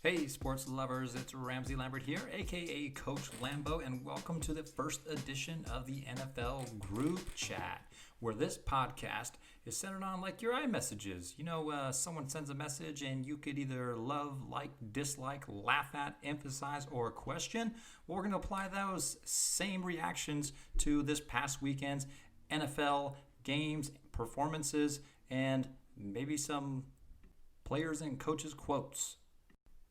Hey, sports lovers, it's Ramsey Lambert here, aka Coach Lambo, and welcome to the first edition of the NFL Group Chat, where this podcast is centered on like your iMessages. Someone sends a message and you could either love, like, dislike, laugh at, emphasize, or question. Well, we're going to apply those same reactions to this past weekend's NFL games, performances, and maybe some players and coaches' quotes.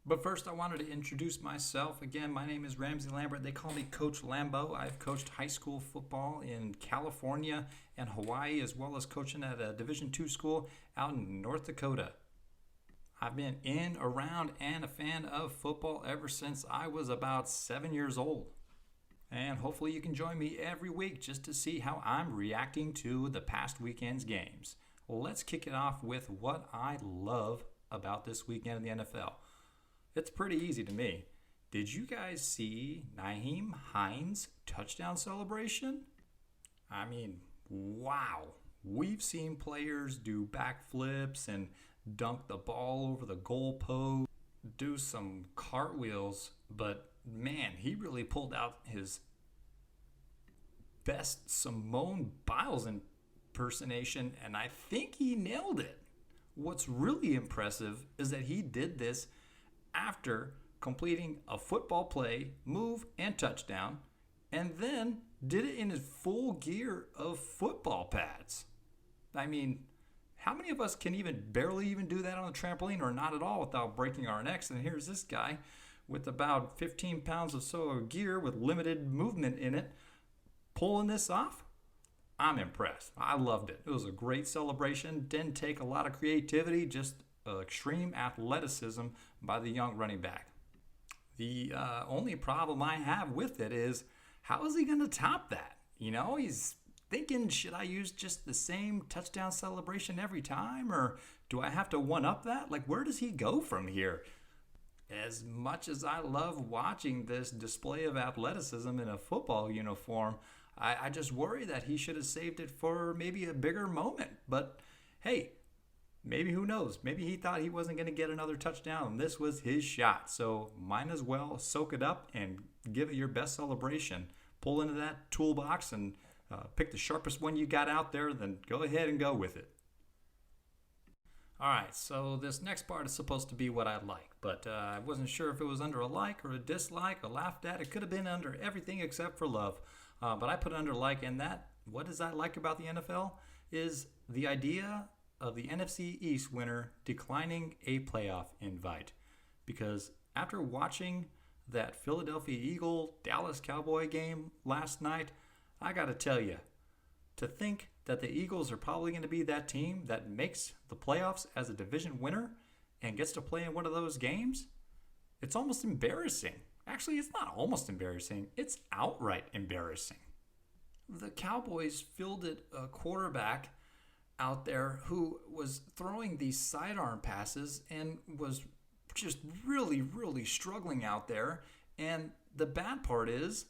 But first, I wanted to introduce myself. Again, my name is Ramsey Lambert. They call me Coach Lambo. I've coached high school football in California and Hawaii, as well as coaching at a Division II school out in North Dakota. I've been in, around, and a fan of football ever since I was about 7 years old. And hopefully you can join me every week just to see how I'm reacting to the past weekend's games. Let's kick it off with what I love about this weekend in the NFL. It's pretty easy to me. Did you guys see Nyheim Hines' touchdown celebration? I mean, wow. We've seen players do backflips and dunk the ball over the goalpost, do some cartwheels, but man, he really pulled out his best Simone Biles impersonation, and I think he nailed it. What's really impressive is that he did this after completing a football play, move, and touchdown, and then did it in his full gear of football pads. I mean, how many of us can barely even do that on a trampoline or not at all without breaking our necks? And here's this guy with about 15 pounds or so of gear with limited movement in it, pulling this off. I'm impressed. I loved it. It was a great celebration. Didn't take a lot of creativity, just extreme athleticism by the young running back. The only problem I have with it is, how is he going to top that? He's thinking, should I use just the same touchdown celebration every time, or do I have to one-up that? Like, where does he go from here? As much as I love watching this display of athleticism in a football uniform, I just worry that he should have saved it for maybe a bigger moment. But hey, maybe, who knows? Maybe he thought he wasn't going to get another touchdown, and this was his shot. So might as well soak it up and give it your best celebration. Pull into that toolbox and pick the sharpest one you got out there, then go ahead and go with it. All right, so this next part is supposed to be what I like, but I wasn't sure if it was under a like or a dislike or laughed at. It could have been under everything except for love. But I put it under like, and that, what does I like about the NFL is the idea of the NFC East winner declining a playoff invite. Because after watching that Philadelphia Eagle Dallas Cowboy game last night, I got to tell you, to think that the Eagles are probably going to be that team that makes the playoffs as a division winner and gets to play in one of those games, it's almost embarrassing. Actually, it's not almost embarrassing, it's outright embarrassing. The Cowboys fielded a quarterback out there who was throwing these sidearm passes and was just really, really struggling out there. And the bad part is,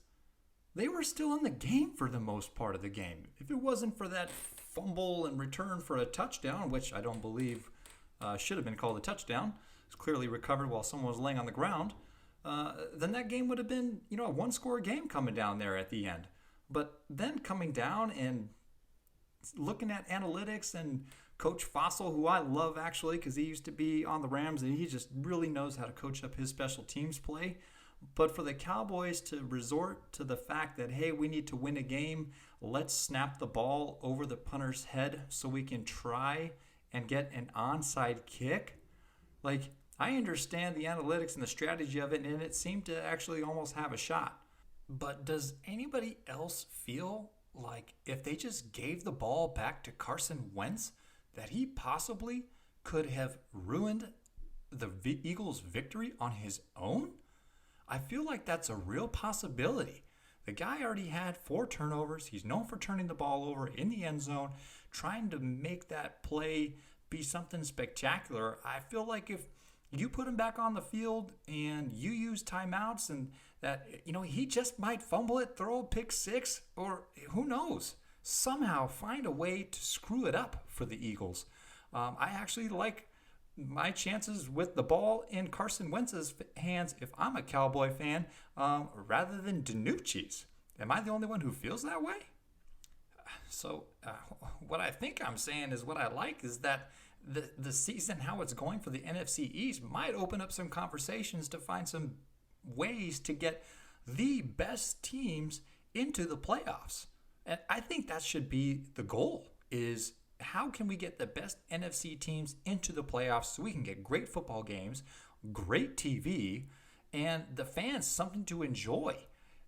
they were still in the game for the most part of the game. If it wasn't for that fumble and return for a touchdown, which I don't believe should have been called a touchdown, it's clearly recovered while someone was laying on the ground, then that game would have been, a one-score game coming down there at the end. But then coming down and looking at analytics and Coach Fossil, who I love actually because he used to be on the Rams and he just really knows how to coach up his special teams play. But for the Cowboys to resort to the fact that, hey, we need to win a game, let's snap the ball over the punter's head so we can try and get an onside kick. Like, I understand the analytics and the strategy of it, and it seemed to actually almost have a shot. But does anybody else feel like if they just gave the ball back to Carson Wentz, that he possibly could have ruined the Eagles' victory on his own? I feel like that's a real possibility. The guy already had 4 turnovers. He's known for turning the ball over in the end zone, trying to make that play be something spectacular. I feel like if you put him back on the field and you use timeouts and that, he just might fumble it, throw a pick six, or who knows, somehow find a way to screw it up for the Eagles. I actually like my chances with the ball in Carson Wentz's hands if I'm a Cowboy fan, rather than DiNucci's. Am I the only one who feels that way? So, what I think I'm saying is what I like is that the season, how it's going for the NFC East, might open up some conversations to find some ways to get the best teams into the playoffs. And I think that should be the goal, is how can we get the best NFC teams into the playoffs so we can get great football games, great TV, and the fans something to enjoy.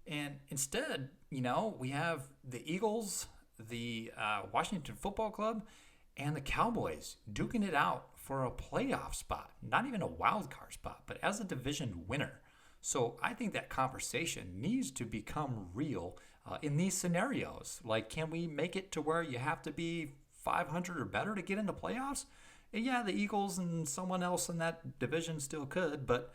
And instead, we have the Eagles, the Washington Football Club, and the Cowboys duking it out for a playoff spot. Not even a wild card spot, but as a division winner. So I think that conversation needs to become real in these scenarios. Like, can we make it to where you have to be 500 or better to get into playoffs? And yeah, the Eagles and someone else in that division still could, but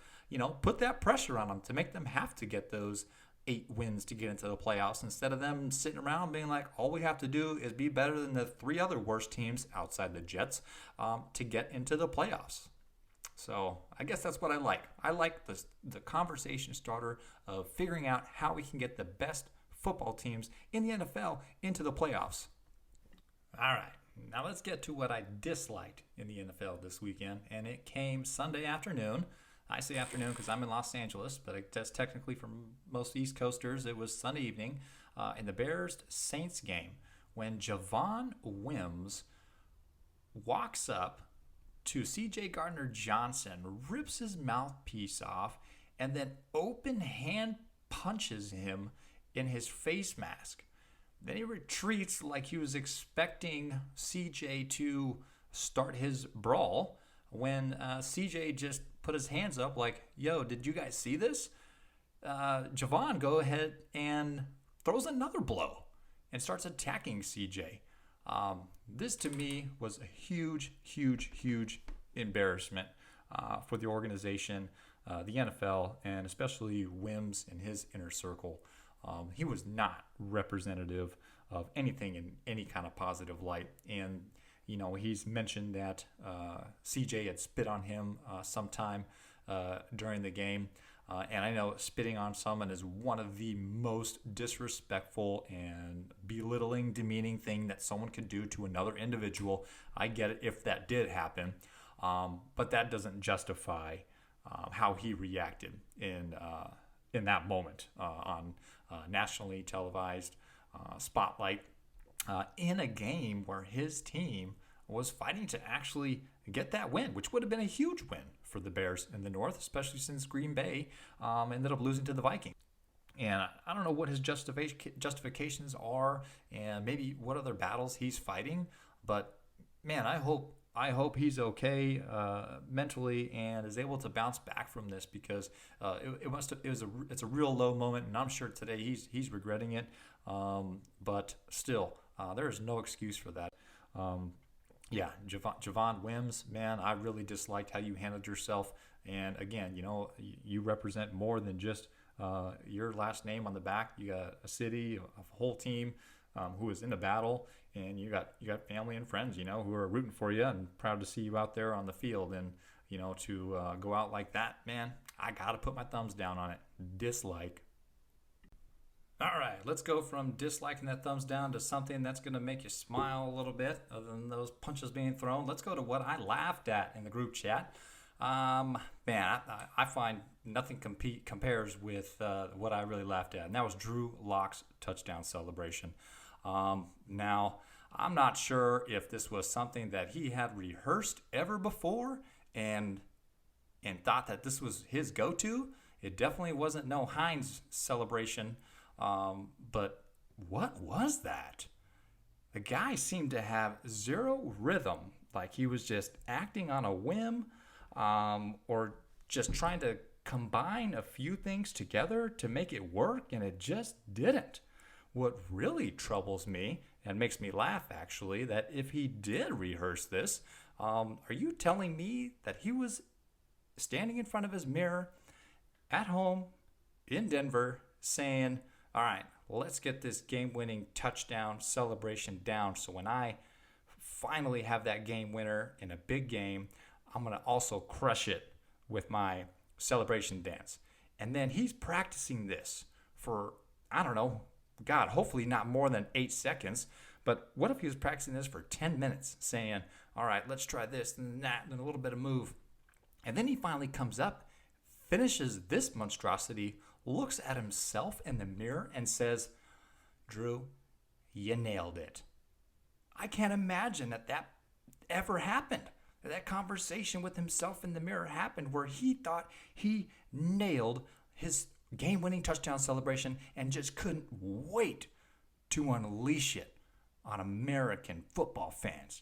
put that pressure on them to make them have to get those 8 wins to get into the playoffs, instead of them sitting around being like, all we have to do is be better than the 3 other worst teams outside the Jets to get into the playoffs. So I guess that's what I like. I like the conversation starter of figuring out how we can get the best football teams in the NFL into the playoffs. All right, now let's get to what I disliked in the NFL this weekend, and it came Sunday afternoon. I say afternoon because I'm in Los Angeles, but I guess technically for most East Coasters, it was Sunday evening in the Bears-Saints game when Javon Wims walks up to C.J. Gardner-Johnson, rips his mouthpiece off, and then open hand punches him in his face mask. Then he retreats like he was expecting C.J. to start his brawl when C.J. just put his hands up like, yo, did you guys see this? Javon go ahead and throws another blow and starts attacking CJ. This to me was a huge, huge, huge embarrassment for the organization, the NFL, and especially Wims and his inner circle. He was not representative of anything in any kind of positive light. And he's mentioned that CJ had spit on him sometime during the game. And I know spitting on someone is one of the most disrespectful and belittling, demeaning thing that someone could do to another individual. I get it if that did happen. But that doesn't justify how he reacted in that moment on nationally televised spotlight in a game where his team was fighting to actually get that win, which would have been a huge win for the Bears in the North, especially since Green Bay ended up losing to the Vikings. And I don't know what his justifications are and maybe what other battles he's fighting, but man, I hope he's okay mentally and is able to bounce back from this, because it's a real low moment, and I'm sure today he's regretting it. But still, there is no excuse for that. Yeah, Javon Wims, man, I really disliked how you handled yourself. And again, you represent more than just your last name on the back. You got a city, a whole team who is in a battle, and you got family and friends, who are rooting for you and proud to see you out there on the field. And to go out like that, man, I gotta put my thumbs down on it. Dislike. All right, let's go from disliking that thumbs down to something that's going to make you smile a little bit, other than those punches being thrown. Let's go to what I laughed at in the group chat. Man, I find nothing compares with what I really laughed at, and that was Drew Lock's touchdown celebration. Now, I'm not sure if this was something that he had rehearsed ever before and thought that this was his go-to. It definitely wasn't no Heinz celebration. But what was that? The guy seemed to have zero rhythm, like he was just acting on a whim, or just trying to combine a few things together to make it work, and it just didn't. What really troubles me and makes me laugh, actually, that if he did rehearse this, are you telling me that he was standing in front of his mirror at home in Denver saying, all right, let's get this game-winning touchdown celebration down, so when I finally have that game winner in a big game, I'm going to also crush it with my celebration dance. And then he's practicing this for, I don't know, God, hopefully not more than 8 seconds. But what if he was practicing this for 10 minutes, saying, all right, let's try this and that and a little bit of move. And then he finally comes up, finishes this monstrosity, looks at himself in the mirror and says, Drew, you nailed it. I can't imagine that ever happened. That conversation with himself in the mirror happened where he thought he nailed his game-winning touchdown celebration and just couldn't wait to unleash it on American football fans.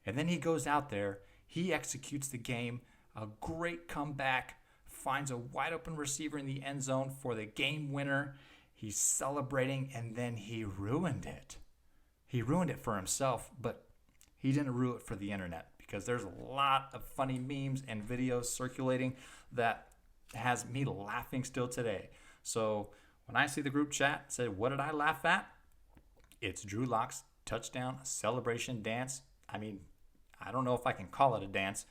And then he goes out there, he executes the game, a great comeback, finds a wide open receiver in the end zone for the game winner. He's celebrating, and then he ruined it. He ruined it for himself, but he didn't ruin it for the internet, because there's a lot of funny memes and videos circulating that has me laughing still today. So when I see the group chat say, what did I laugh at? It's Drew Lock's touchdown celebration dance. I mean, I don't know if I can call it a dance.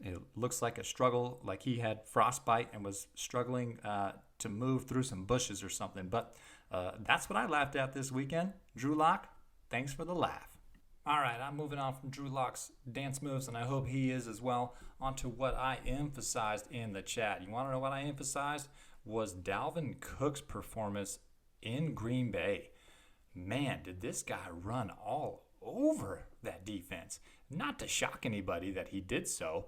It looks like a struggle, like he had frostbite and was struggling to move through some bushes or something. But that's what I laughed at this weekend. Drew Lock, thanks for the laugh. All right, I'm moving on from Drew Lock's dance moves, and I hope he is as well, onto what I emphasized in the chat. You want to know what I emphasized? Was Dalvin Cook's performance in Green Bay. Man, did this guy run all over that defense. Not to shock anybody that he did so,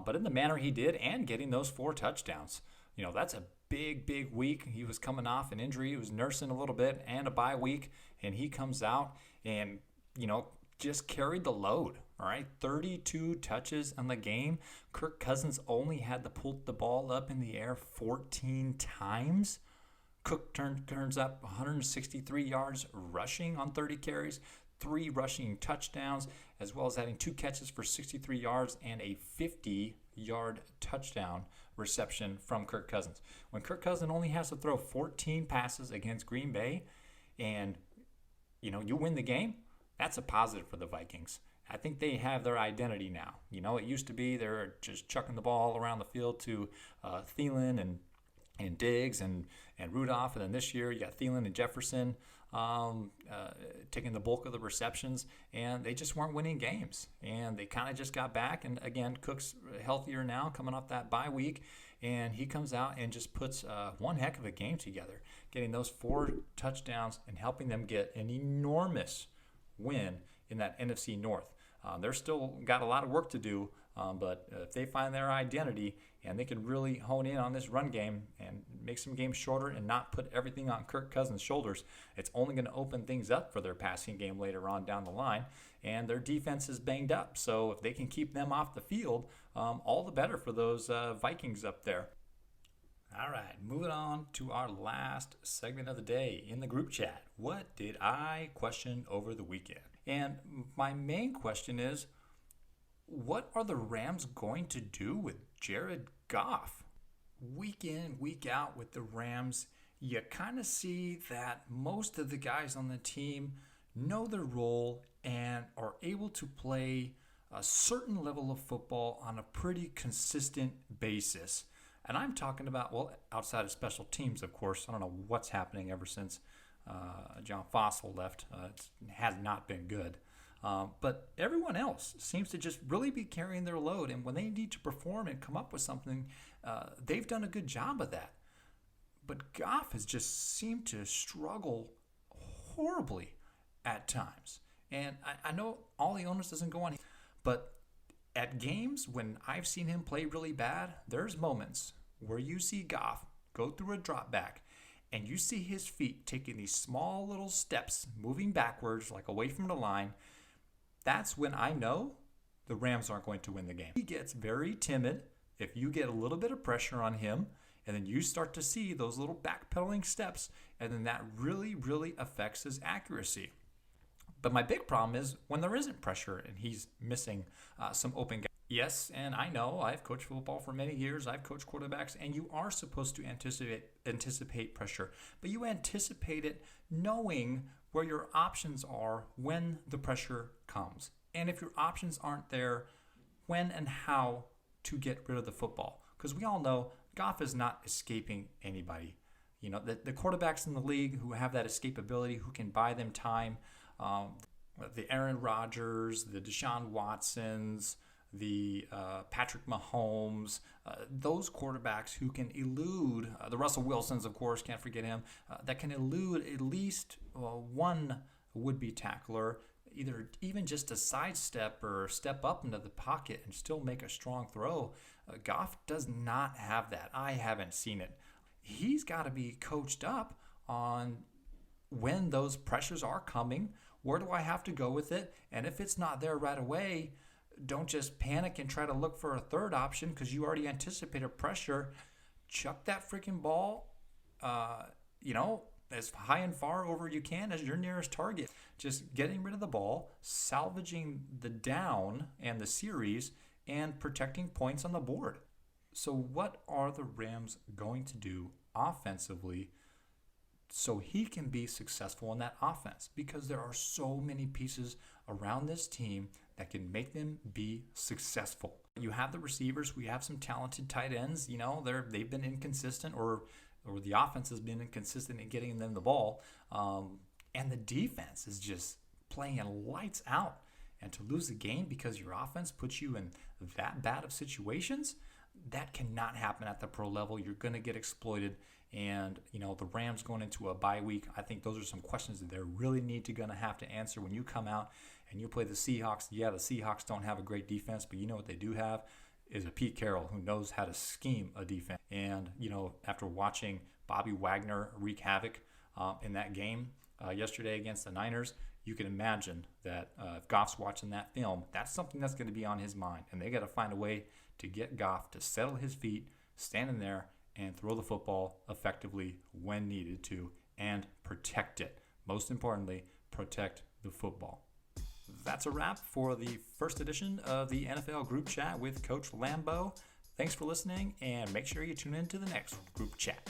but in the manner he did, and getting those 4 touchdowns. You know, that's a big week. He was coming off an injury. He was nursing a little bit and a bye week, and he comes out and, you know, just carried the load. All right, 32 touches on the game. Kirk Cousins only had to pull the ball up in the air 14 times. Cook turns up 163 yards rushing on 30 carries, 3 rushing touchdowns, as well as having 2 catches for 63 yards and a 50-yard touchdown reception from Kirk Cousins. When Kirk Cousins only has to throw 14 passes against Green Bay and, you know, you win the game, that's a positive for the Vikings. I think they have their identity now. You know, it used to be they're just chucking the ball around the field to Thielen and Diggs and Rudolph. And then this year you got Thielen and Jefferson taking the bulk of the receptions, and they just weren't winning games. And they kind of just got back. And again, Cook's healthier now, coming off that bye week, and he comes out and just puts one heck of a game together, getting those 4 touchdowns and helping them get an enormous win in that NFC North. They're still got a lot of work to do, but if they find their identity and they can really hone in on this run game and make some games shorter and not put everything on Kirk Cousins' shoulders, it's only going to open things up for their passing game later on down the line. And their defense is banged up, so if they can keep them off the field, all the better for those Vikings up there. All right, moving on to our last segment of the day in the group chat. What did I question over the weekend? And my main question is, what are the Rams going to do with Jared Goff? Week in, week out with the Rams, you kind of see that most of the guys on the team know their role and are able to play a certain level of football on a pretty consistent basis. And I'm talking about, well, outside of special teams, of course. I don't know what's happening ever since John Fossil left. It has not been good. But everyone else seems to just really be carrying their load. And when they need to perform and come up with something, they've done a good job of that. But Goff has just seemed to struggle horribly at times. And I know all the onus doesn't go on, but at games when I've seen him play really bad, there's moments where you see Goff go through a drop back and you see his feet taking these small little steps, moving backwards, like away from the line. That's when I know the Rams aren't going to win the game. He gets very timid if you get a little bit of pressure on him, and then you start to see those little backpedaling steps, and then that really, really affects his accuracy. But my big problem is when there isn't pressure and he's missing some open guys. Yes, and I know I've coached football for many years. I've coached quarterbacks, and you are supposed to anticipate pressure. But you anticipate it knowing where your options are when the pressure comes. And if your options aren't there, when and how to get rid of the football. Because we all know Goff is not escaping anybody. You know, the quarterbacks in the league who have that escapability, who can buy them time, the Aaron Rodgers, the Deshaun Watsons, the Patrick Mahomes, those quarterbacks who can elude, the Russell Wilsons, of course, can't forget him, that can elude at least one would-be tackler, either even just to sidestep or step up into the pocket and still make a strong throw. Goff does not have that. I haven't seen it. He's got to be coached up on when those pressures are coming. Where do I have to go with it? And if it's not there right away, don't just panic and try to look for a third option because you already anticipate a pressure. Chuck that freaking ball, as high and far over you can as your nearest target. Just getting rid of the ball, salvaging the down and the series, and protecting points on the board. So what are the Rams going to do offensively so he can be successful in that offense? Because there are so many pieces around this team that can make them be successful. You have the receivers. We have some talented tight ends. You know, they've been inconsistent, or the offense has been inconsistent in getting them the ball. And the defense is just playing lights out. And to lose the game because your offense puts you in that bad of situations, that cannot happen at the pro level. You're going to get exploited. And, the Rams going into a bye week, I think those are some questions that they really need to have to answer when you come out and you play the Seahawks. Yeah, the Seahawks don't have a great defense, but you know what they do have is a Pete Carroll who knows how to scheme a defense. And, after watching Bobby Wagner wreak havoc in that game yesterday against the Niners, you can imagine that if Goff's watching that film, that's something that's going to be on his mind. And they got to find a way to get Goff to settle his feet, stand in there, and throw the football effectively when needed to, and protect it. Most importantly, protect the football. That's a wrap for the first edition of the NFL Group Chat with Coach Lambo. Thanks for listening, and make sure you tune in to the next group chat.